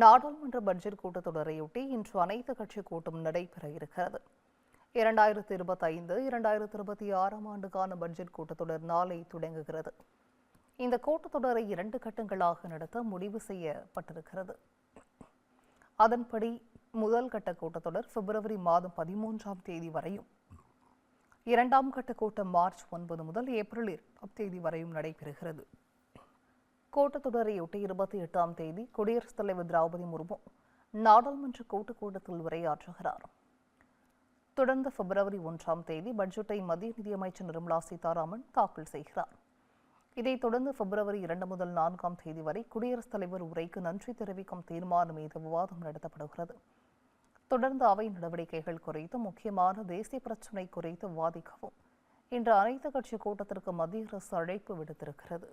நாடாளுமன்ற பட்ஜெட் கூட்டத்தொடரையொட்டி இன்று அனைத்து கட்சி கூட்டம் நடைபெற இருக்கிறது. 2025-2026 ஆண்டுக்கான பட்ஜெட் கூட்டத்தொடர் நாளை தொடங்குகிறது. இந்த கூட்டத்தொடரை 2 கட்டங்களாக நடத்த முடிவு செய்யப்பட்டிருக்கிறது. அதன்படி முதல் கட்ட கூட்டத்தொடர் பிப்ரவரி மாதம் 13ஆம் தேதி வரையும், 2ஆம் கட்ட கூட்டம் மார்ச் 9 முதல் ஏப்ரல் 2ஆம் தேதி வரையும் நடைபெறுகிறது. கூட்டத்தொடரையொட்டி 28ஆம் தேதி குடியரசுத் தலைவர் திரௌபதி முர்மு நாடாளுமன்ற கூட்டத்தில் உரையாற்றுகிறார். தொடர்ந்து பிப்ரவரி 1ஆம் தேதி பட்ஜெட்டை மத்திய நிதியமைச்சர் நிர்மலா சீதாராமன் தாக்கல் செய்கிறார். இதைத் தொடர்ந்து பிப்ரவரி 2 முதல் 4ஆம் தேதி வரை குடியரசுத் தலைவர் உரைக்கு நன்றி தெரிவிக்கும் தீர்மானம் மீது விவாதம் நடத்தப்படுகிறது. தொடர்ந்து அவை நடவடிக்கைகள் குறித்து முக்கியமான தேசிய பிரச்சினை குறித்து விவாதிக்கவும் இன்று அனைத்து கட்சி கூட்டத்திற்கு மத்திய அரசு அழைப்பு விடுத்திருக்கிறது.